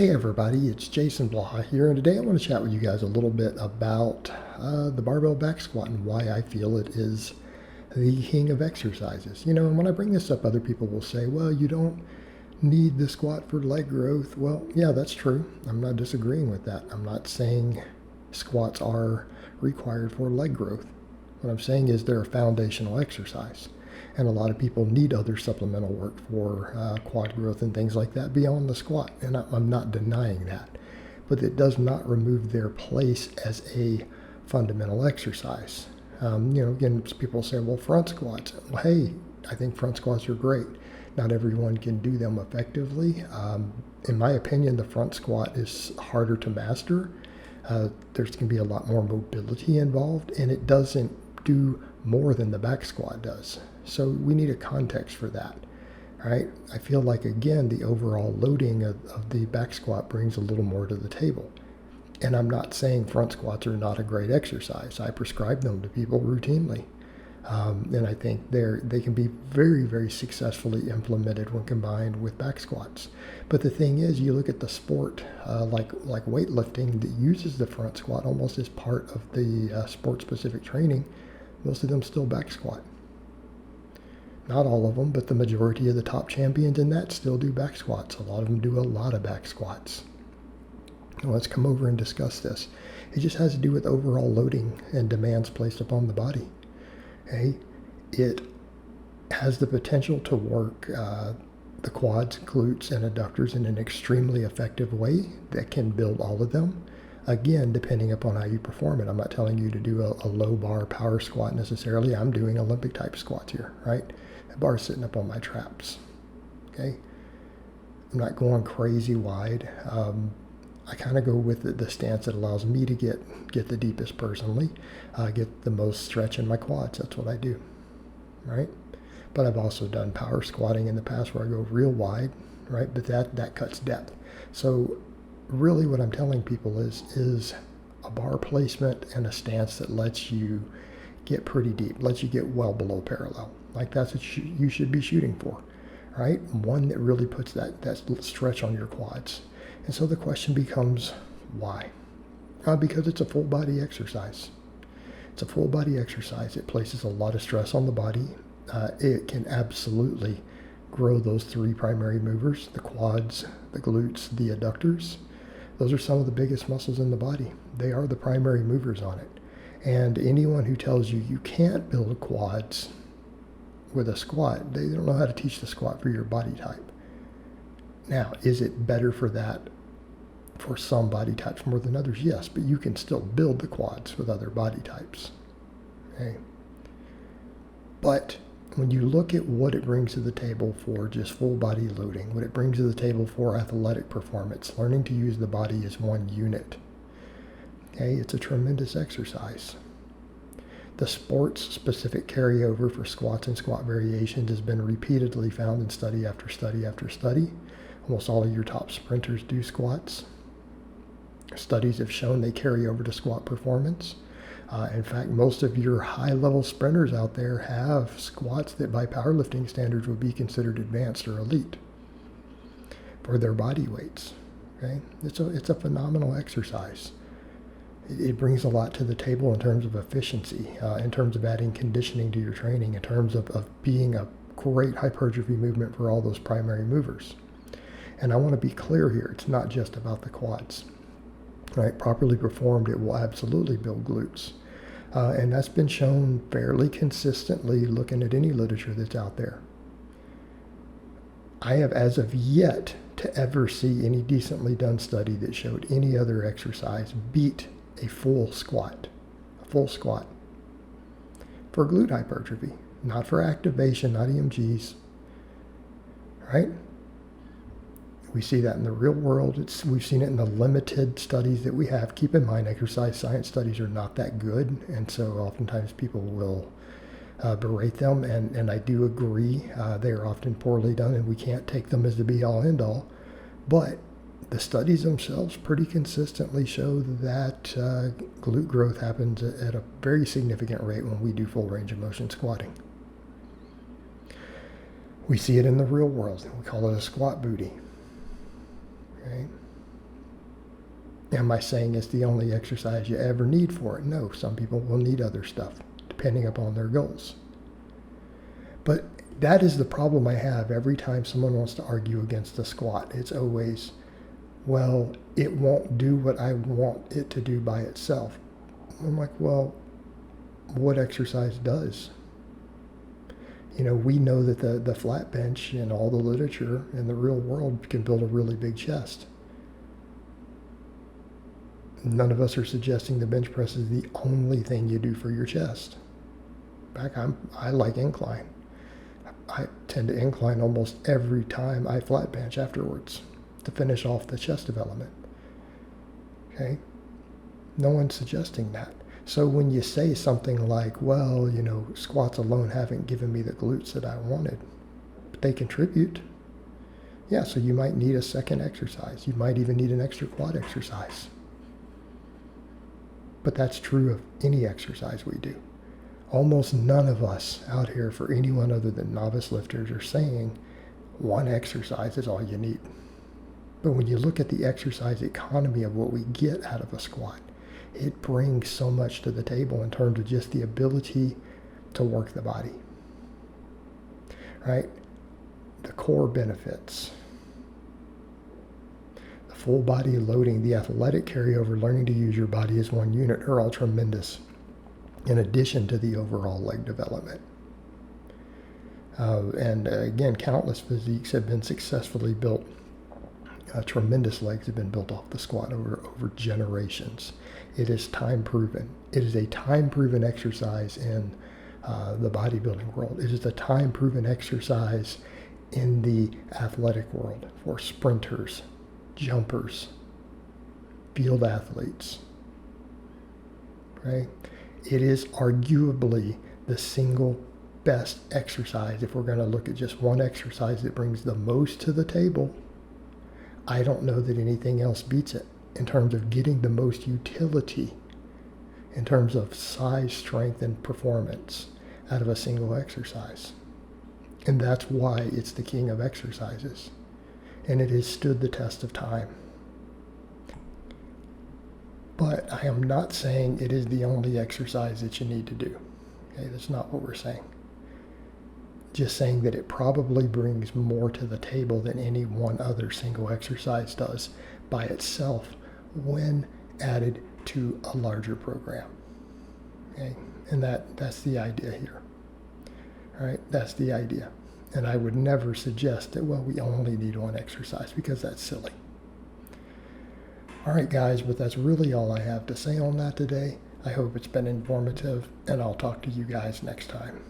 Hey everybody, it's Jason Blaha here, and today I want to chat with you guys a little bit about the barbell back squat and why I feel it is the king of exercises. And when I bring this up, other people will say, well, you don't need the squat for leg growth. Well, yeah, that's true. I'm not disagreeing with that. I'm not saying squats are required for leg growth. What I'm saying is they're a foundational exercise. And a lot of people need other supplemental work for quad growth and things like that beyond the squat. And I'm not denying that. But it does not remove their place as a fundamental exercise. Again, people say, well, front squats. Well, hey, I think front squats are great. Not everyone can do them effectively. In my opinion, the front squat is harder to master. There's going to be a lot more mobility involved, and it doesn't do more than the back squat does. So we need a context for that, right? I feel like, again, the overall loading of the back squat brings a little more to the table. And I'm not saying front squats are not a great exercise. I prescribe them to people routinely. And I think they can be very, very successfully implemented when combined with back squats. But the thing is, you look at the sport like weightlifting that uses the front squat almost as part of the sport-specific training. Most of them still back squat. Not all of them, but the majority of the top champions in that still do back squats. A lot of them do a lot of back squats. Now let's come over and discuss this. It just has to do with overall loading and demands placed upon the body. Okay? It has the potential to work the quads, glutes, and adductors in an extremely effective way that can build all of them. Again, depending upon how you perform it. I'm not telling you to do a low bar power squat necessarily. I'm doing Olympic type squats here, right? The bar's sitting up on my traps, okay? I'm not going crazy wide. I kind of go with the stance that allows me to get the deepest personally, get the most stretch in my quads. That's what I do, right? But I've also done power squatting in the past where I go real wide, right? But that cuts depth. So really what I'm telling people is a bar placement and a stance that lets you get pretty deep, lets you get well below parallel. Like that's what you should be shooting for, right? One that really puts that stretch on your quads. And so the question becomes, why? Because it's a full body exercise. It's a full body exercise. It places a lot of stress on the body. It can absolutely grow those three primary movers, the quads, the glutes, the adductors. Those are some of the biggest muscles in the body. They are the primary movers on it. And anyone who tells you can't build quads with a squat, they don't know how to teach the squat for your body type. Now, is it better for that for some body types more than others? Yes, but you can still build the quads with other body types. Okay. But when you look at what it brings to the table for just full body loading, what it brings to the table for athletic performance, learning to use the body as one unit, okay, it's a tremendous exercise. The sports-specific carryover for squats and squat variations has been repeatedly found in study after study after study. Almost all of your top sprinters do squats. Studies have shown they carry over to squat performance. In fact, most of your high-level sprinters out there have squats that by powerlifting standards would be considered advanced or elite for their body weights. Okay? It's a phenomenal exercise. It brings a lot to the table in terms of efficiency, in terms of adding conditioning to your training, in terms of being a great hypertrophy movement for all those primary movers. And I want to be clear here, it's not just about the quads. Right? Properly performed, it will absolutely build glutes. And that's been shown fairly consistently looking at any literature that's out there. I have as of yet to ever see any decently done study that showed any other exercise beat a full squat for glute hypertrophy, not for activation, not EMGs, right? We see that in the real world. We've seen it in the limited studies that we have. Keep in mind, exercise science studies are not that good, and so oftentimes people will berate them, and I do agree they are often poorly done, and we can't take them as the be-all, end-all. But the studies themselves pretty consistently show that glute growth happens at a very significant rate when we do full range of motion squatting. We see it in the real world. We call it a squat booty. Okay? Am I saying it's the only exercise you ever need for it? No, some people will need other stuff depending upon their goals. But that is the problem I have every time someone wants to argue against the squat. It's always, well, it won't do what I want it to do by itself. I'm like, well, what exercise does? You know, we know that the flat bench in all the literature in the real world can build a really big chest. None of us are suggesting the bench press is the only thing you do for your chest. In fact, I like incline. I tend to incline almost every time I flat bench afterwards to finish off the chest development. Okay? No one's suggesting that. So when you say something like, well, you know, squats alone haven't given me the glutes that I wanted, but they contribute. Yeah, so you might need a second exercise. You might even need an extra quad exercise. But that's true of any exercise we do. Almost none of us out here, for anyone other than novice lifters, are saying one exercise is all you need. But when you look at the exercise economy of what we get out of a squat, it brings so much to the table in terms of just the ability to work the body. Right? The core benefits. The full body loading, the athletic carryover, learning to use your body as one unit are all tremendous, in addition to the overall leg development. And again, countless physiques have been successfully built. Tremendous legs have been built off the squat over generations. It is time proven. It is a time proven exercise in the bodybuilding world. It is a time proven exercise in the athletic world for sprinters, jumpers, field athletes. Right? It is arguably the single best exercise. If we're going to look at just one exercise that brings the most to the table, I don't know that anything else beats it in terms of getting the most utility, in terms of size, strength, and performance out of a single exercise. And that's why it's the king of exercises. And it has stood the test of time. But I am not saying it is the only exercise that you need to do. Okay, that's not what we're saying. Just saying that it probably brings more to the table than any one other single exercise does by itself when added to a larger program. Okay, and that's the idea here. All right, that's the idea. And I would never suggest that, well, we only need one exercise, because that's silly. All right, guys, but that's really all I have to say on that today. I hope it's been informative, and I'll talk to you guys next time.